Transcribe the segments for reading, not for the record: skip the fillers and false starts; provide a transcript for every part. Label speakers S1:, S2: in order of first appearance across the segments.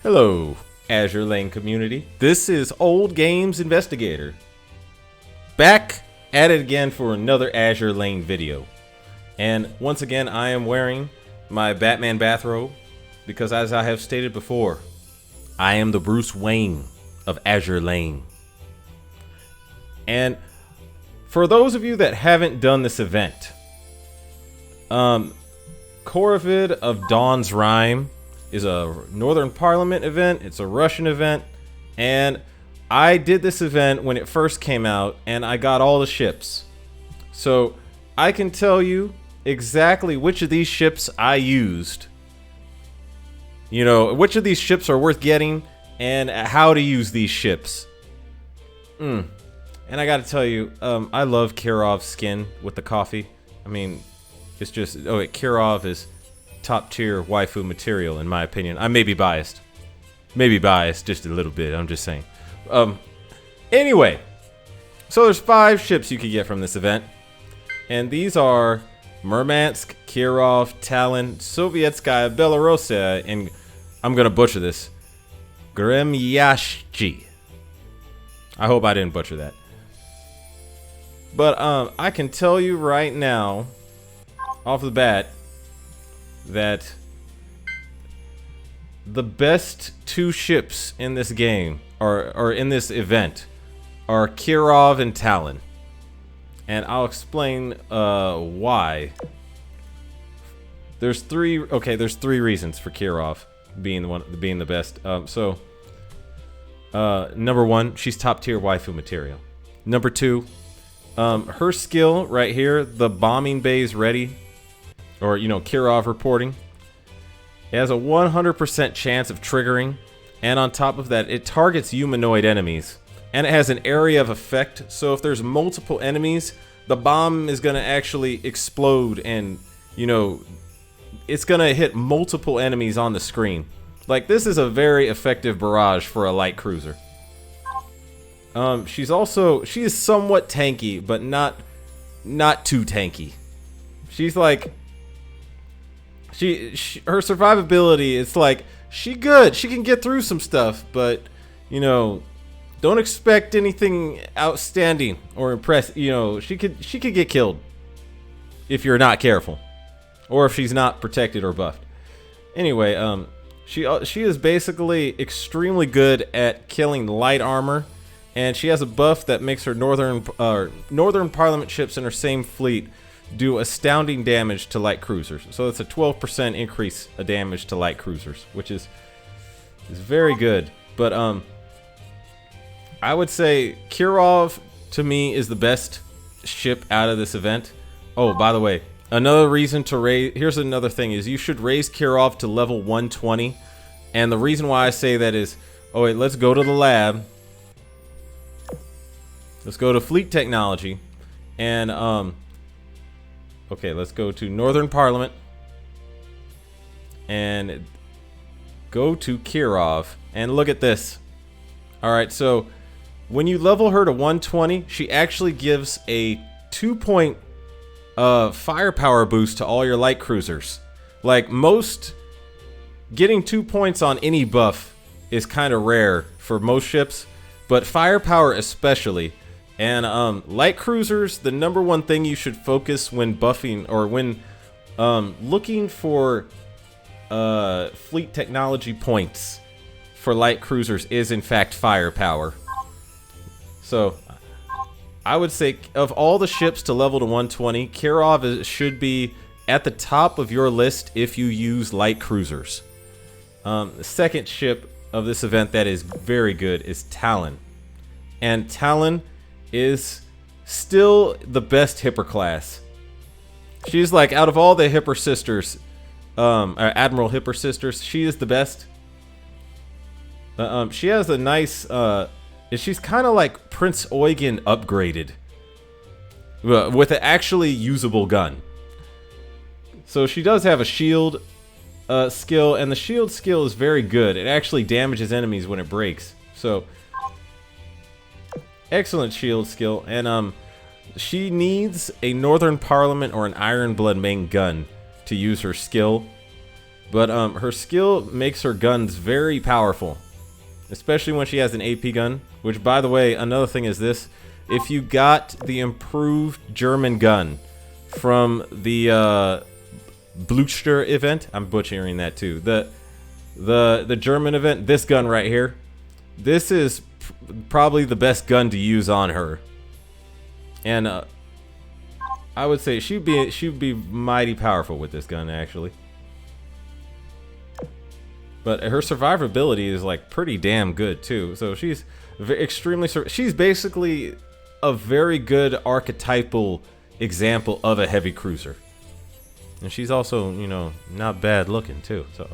S1: Hello, Azure Lane community. This is Old Games Investigator. Back at it again for another Azure Lane video. And once again, I am wearing my Batman bathrobe because, as I have stated before, I am the Bruce Wayne of Azure Lane. And for those of you that haven't done this event, Khorovod of Dawn's Rime is a Northern Parliament event. It's a Russian event, and I did this event when it first came out, and I got all the ships. So I can tell you exactly which of these ships I used. You know, which of these ships are worth getting, and how to use these ships. And I gotta tell you, I love Khorov's skin with the coffee. I mean, it's just, Khorov is top tier waifu material in my opinion. I may be biased. Maybe biased just a little bit, I'm just saying. Anyway, so there's 5 ships you could get from this event. And these are Murmansk, Khorov, Talon, Sovietskaya, Belarusia, and I'm gonna butcher this, Gremyashchi. I hope I didn't butcher that. But I can tell you right now, off the bat, that the best 2 ships in this game, or in this event, are Khorov and Talon. And I'll explain why. There's 3 reasons for Khorov being the best. Number 1, she's top tier waifu material. Number 2, her skill right here, the bombing bays ready, or Khorov reporting, it has a 100% chance of triggering, and on top of that, it targets humanoid enemies, and it has an area of effect. So if there's multiple enemies, the bomb is gonna actually explode, and it's gonna hit multiple enemies on the screen. Like, this is a very effective barrage for a light cruiser. She is somewhat tanky, but not too tanky. She's like, her survivability, it's like, she can get through some stuff, but don't expect anything outstanding or impressive. She could get killed if you're not careful, or if she's not protected or buffed. Anyway, she is basically extremely good at killing light armor, and she has a buff that makes her Northern Parliament ships in her same fleet do astounding damage to light cruisers. So it's a 12% increase of damage to light cruisers, which is very good. But I would say Khorov to me is the best ship out of this event. Oh, by the way, another reason to raise, here's another thing, is you should raise Khorov to level 120. And the reason why I say that is, let's go to the lab. Let's go to fleet technology, and let's go to Northern Parliament and go to Khorov, and look at this. Alright, so when you level her to 120, she actually gives a 2-point firepower boost to all your light cruisers. Like, getting 2 points on any buff is kind of rare for most ships, but firepower especially. And light cruisers, the number 1 thing you should focus when buffing, or when looking for fleet technology points for light cruisers, is in fact firepower. So I would say, of all the ships to level to 120, Khorov should be at the top of your list if you use light cruisers. The second ship of this event that is very good is Talon. And Talon is still the best Hipper class. She's like, out of all the Hipper sisters, Admiral Hipper sisters, she is the best. She has a nice, she's kind of like Prince Eugen upgraded, with an actually usable gun. So she does have a shield skill, and the shield skill is very good. It actually damages enemies when it breaks. So excellent shield skill, and she needs a Northern Parliament or an Iron Blood main gun to use her skill. But her skill makes her guns very powerful, especially when she has an AP gun. Which, by the way, another thing is this: if you got the improved German gun from the Blutster event, I'm butchering that too. The German event, this gun right here, this is probably the best gun to use on her, and I would say she'd be mighty powerful with this gun actually. But her survivability is like pretty damn good too. So she's extremely. She's basically a very good archetypal example of a heavy cruiser, and she's also, you know, not bad looking too. So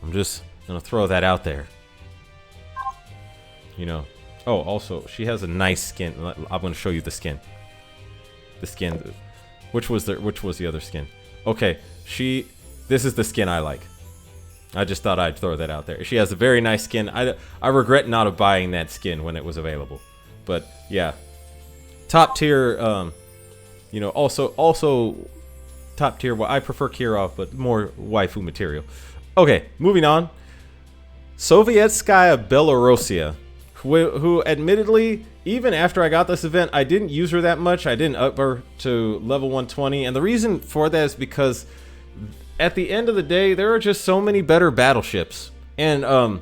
S1: I'm just gonna throw that out there. You know. Oh, also she has a nice skin. I'm gonna show you the skin. The skin. Which was the other skin? Okay, this is the skin I like. I just thought I'd throw that out there. She has a very nice skin. I regret not buying that skin when it was available. But yeah, top tier. You know, also top tier. Well, I prefer Kirov, but more waifu material. Okay, moving on. Sovietskaya Belorussia, who admittedly, even after I got this event, I didn't use her that much. I didn't up her to level 120, and the reason for that is because at the end of the day, there are just so many better battleships, and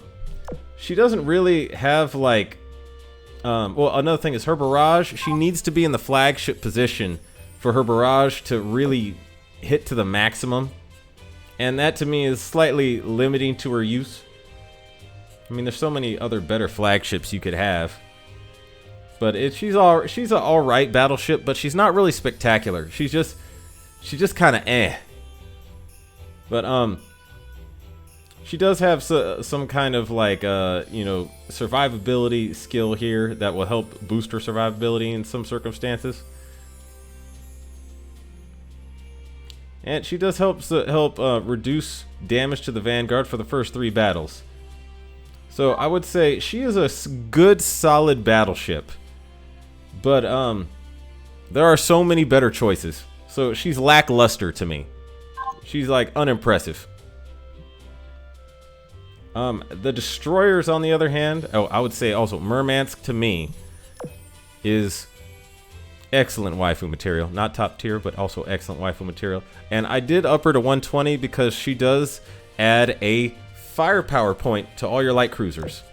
S1: she doesn't really have like. Well, another thing is her barrage. She needs to be in the flagship position for her barrage to really hit to the maximum, and that to me is slightly limiting to her use. I mean, there's so many other better flagships you could have, but she's an all right battleship, but she's not really spectacular. She's just kind of eh. But she does have some kind of like you know, survivability skill here that will help boost her survivability in some circumstances. And she does help reduce damage to the Vanguard for the first 3 battles. So I would say she is a good, solid battleship. But there are so many better choices. So she's lackluster to me. She's like unimpressive. The destroyers, on the other hand, I would say also Murmansk to me is excellent waifu material. Not top tier, but also excellent waifu material. And I did up her to 120 because she does add a firepower point to all your light cruisers.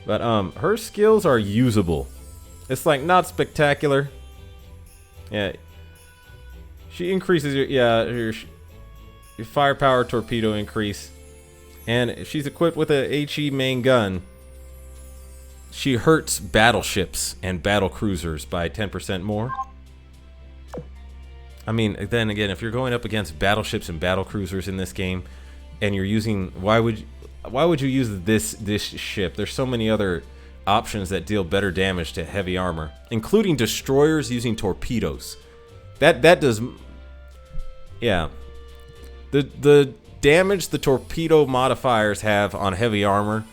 S1: But her skills are usable. It's like not spectacular. Yeah. She increases your firepower torpedo increase. And she's equipped with a HE main gun. She hurts battleships and battle cruisers by 10% more. I mean, then again, if you're going up against battleships and battle cruisers in this game, and you're using, why would you use this ship? There's so many other options that deal better damage to heavy armor, including destroyers using torpedoes. That does, yeah. The damage the torpedo modifiers have on heavy armor,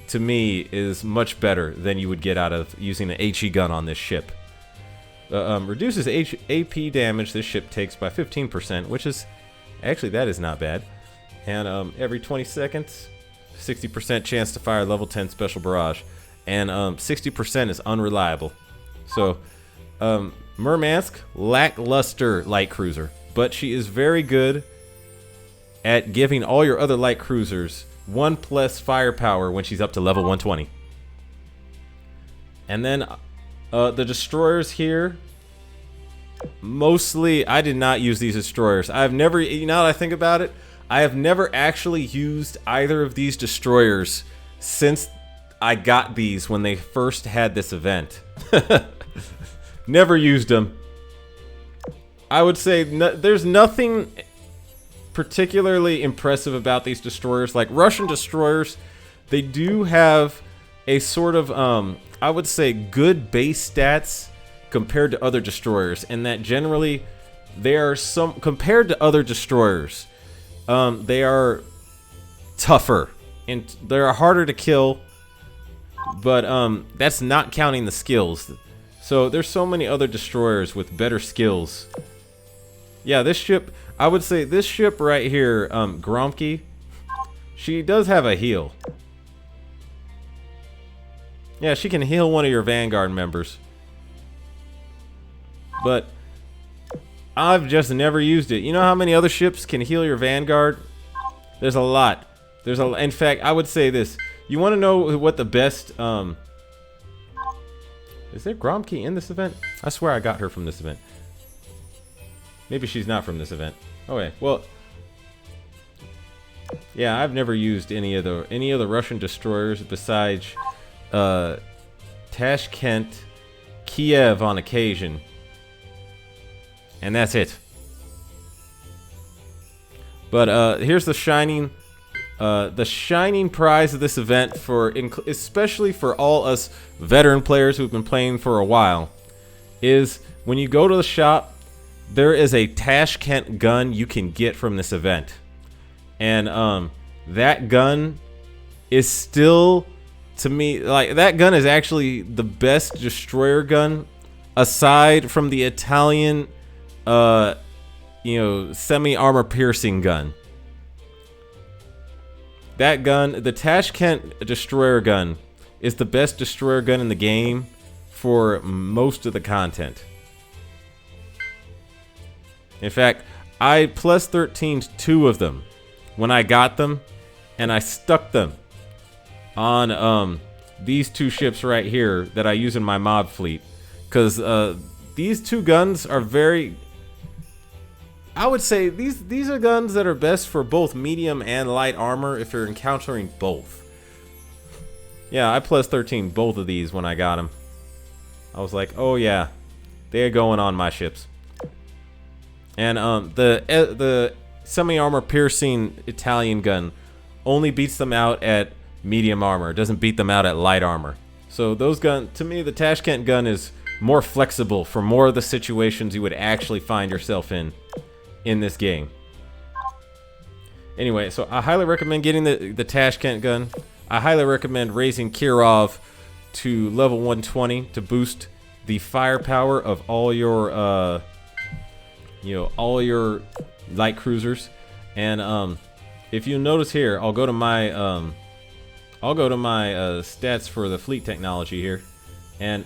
S1: to me, is much better than you would get out of using an HE gun on this ship. Reduces AP damage this ship takes by 15%, which is, actually, that is not bad. And every 20 seconds, 60% chance to fire level 10 special barrage. And 60% is unreliable. So, Murmansk, lackluster light cruiser. But she is very good at giving all your other light cruisers 1+ firepower when she's up to level 120. And then the destroyers here, mostly I did not use these destroyers. I've never, now that I think about it, I have never actually used either of these destroyers since I got these when they first had this event. Never used them. I would say there's nothing particularly impressive about these destroyers. Like Russian destroyers, they do have a sort of, I would say, good base stats compared to other destroyers, and that generally they are compared to other destroyers, they are tougher and they are harder to kill, but that's not counting the skills. So there's so many other destroyers with better skills. Yeah, this ship, I would say this ship right here, Gromke, she does have a heal. Yeah, she can heal one of your Vanguard members. But I've just never used it. You know how many other ships can heal your Vanguard? There's a lot. In fact, I would say this. You want to know what the best, is there Gromke in this event? I swear I got her from this event. Maybe she's not from this event. Okay, well, yeah, I've never used any of the Russian destroyers besides Tashkent, Kiev on occasion, and that's it. But here's the shining prize of this event, especially for all us veteran players who've been playing for a while, is when you go to the shop, there is a Tashkent gun you can get from this event. And that gun is still, to me, like, that gun is actually the best destroyer gun aside from the Italian semi-armor piercing gun. That gun, the Tashkent destroyer gun, is the best destroyer gun in the game for most of the content. In fact, I plus 13'd 2 of them when I got them, and I stuck them on these two ships right here that I use in my mob fleet, because these two guns are very, I would say these are guns that are best for both medium and light armor if you're encountering both. Yeah, I plus 13 both of these when I got them. I was like, oh yeah, they're going on my ships. And the semi-armor piercing Italian gun only beats them out at medium armor. It doesn't beat them out at light armor. So those guns, to me, the Tashkent gun is more flexible for more of the situations you would actually find yourself in this game. Anyway, so I highly recommend getting the Tashkent gun. I highly recommend raising Khorovod to level 120 to boost the firepower of all your all your light cruisers. And if you notice here, I'll go to my stats for the fleet technology here, and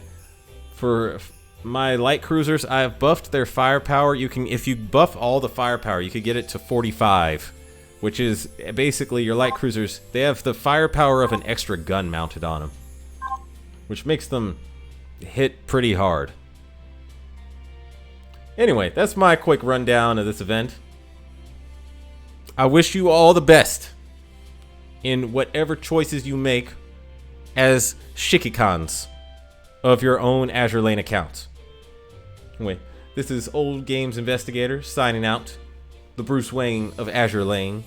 S1: for my light cruisers, I have buffed their firepower. If you buff all the firepower, you could get it to 45, which is basically your light cruisers. They have the firepower of an extra gun mounted on them, which makes them hit pretty hard. Anyway, that's my quick rundown of this event. I wish you all the best in whatever choices you make as Shikikans of your own Azur Lane accounts. Anyway, this is Old Games Investigator signing out, the Bruce Wayne of Azur Lane.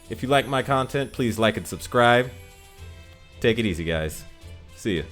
S1: If you like my content, please like and subscribe. Take it easy, guys. See ya.